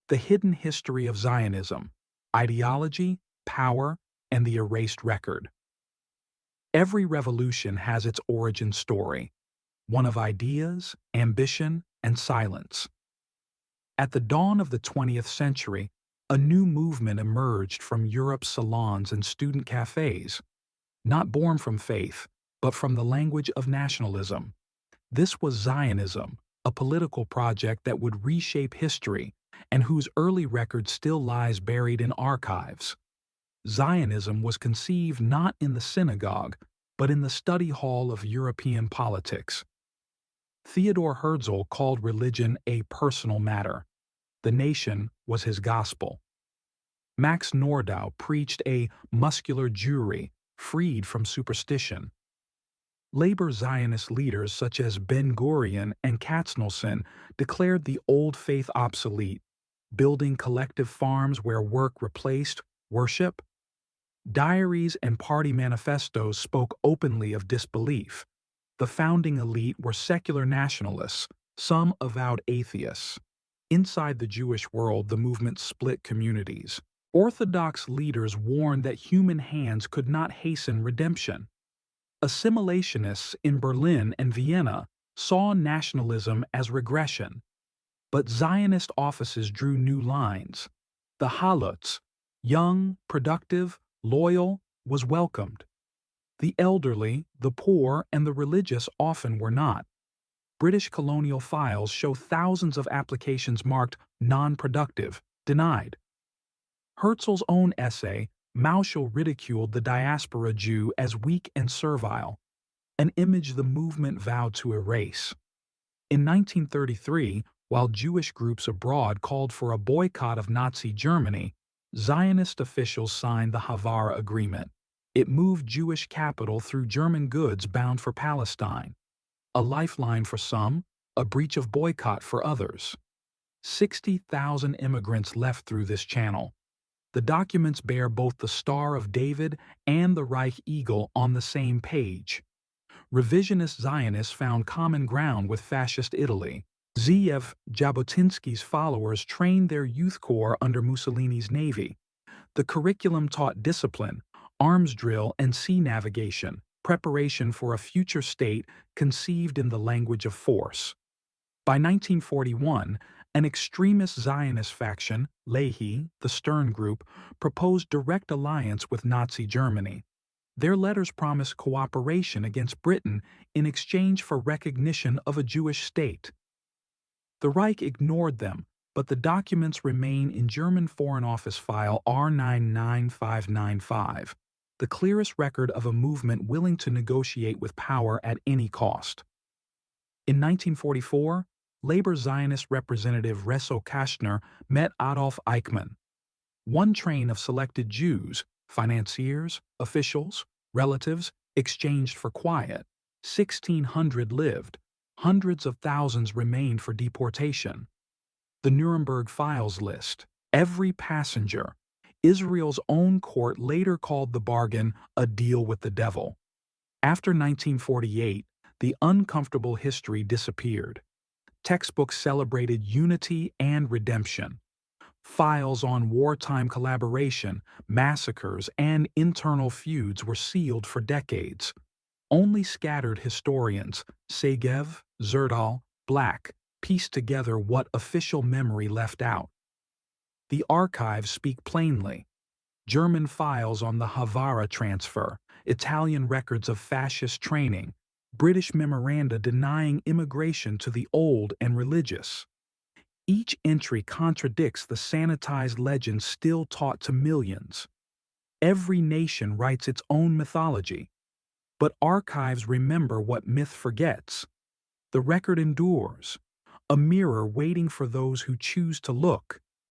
The Hidden History of Zionism, Ideology, Power, and the Erased Record. Every revolution has its origin story, one of ideas, ambition, and silence. At the dawn of the 20th century, a new movement emerged from Europe's salons and student cafes, not born from faith, but from the language of nationalism. This was Zionism, a political project that would reshape history and whose early record still lies buried in archives. Zionism was conceived not in the synagogue, but in the study hall of European politics. Theodor Herzl called religion a personal matter. The nation was his gospel. Max Nordau preached a muscular Jewry freed from superstition. Labor Zionist leaders such as Ben-Gurion and Katznelson declared the old faith obsolete, building collective farms where work replaced worship. Diaries and party manifestos spoke openly of disbelief. The founding elite were secular nationalists, some avowed atheists. Inside the Jewish world, the movement split communities. Orthodox leaders warned that human hands could not hasten redemption. Assimilationists in Berlin and Vienna saw nationalism as regression. But Zionist offices drew new lines. The Halutz, young, productive, loyal, was welcomed. The elderly, the poor, and the religious often were not. British colonial files show thousands of applications marked non-productive, denied. Herzl's own essay, Mauschel ridiculed the diaspora Jew as weak and servile, an image the movement vowed to erase. In 1933, while Jewish groups abroad called for a boycott of Nazi Germany, Zionist officials signed the Haavara Agreement. It moved Jewish capital through German goods bound for Palestine. A lifeline for some, a breach of boycott for others. 60,000 immigrants left through this channel. The documents bear both the Star of David and the Reich Eagle on the same page. Revisionist Zionists found common ground with fascist Italy. Ziev Jabotinsky's followers trained their youth corps under Mussolini's navy. The curriculum taught discipline, arms drill, and sea navigation, preparation for a future state conceived in the language of force. By 1941, an extremist Zionist faction, Lehi, the Stern Group, proposed direct alliance with Nazi Germany. Their letters promised cooperation against Britain in exchange for recognition of a Jewish state. The Reich ignored them, but the documents remain in German Foreign Office file R99595, the clearest record of a movement willing to negotiate with power at any cost. In 1944, Labor Zionist Representative Resso Kastner met Adolf Eichmann. One train of selected Jews, financiers, officials, relatives, exchanged for quiet. 1,600 lived. Hundreds of thousands remained for deportation. The Nuremberg Files list. Every passenger. Israel's own court later called the bargain a deal with the devil. After 1948, the uncomfortable history disappeared. Textbooks celebrated unity and redemption. Files on wartime collaboration, massacres, and internal feuds were sealed for decades. Only scattered historians, Segev, Zerdal, Black, pieced together what official memory left out. The archives speak plainly. German files on the Haavara transfer, Italian records of fascist training, British memoranda denying immigration to the old and religious. Each entry contradicts the sanitized legends still taught to millions. Every nation writes its own mythology. But archives remember what myth forgets. The record endures, a mirror waiting for those who choose to look.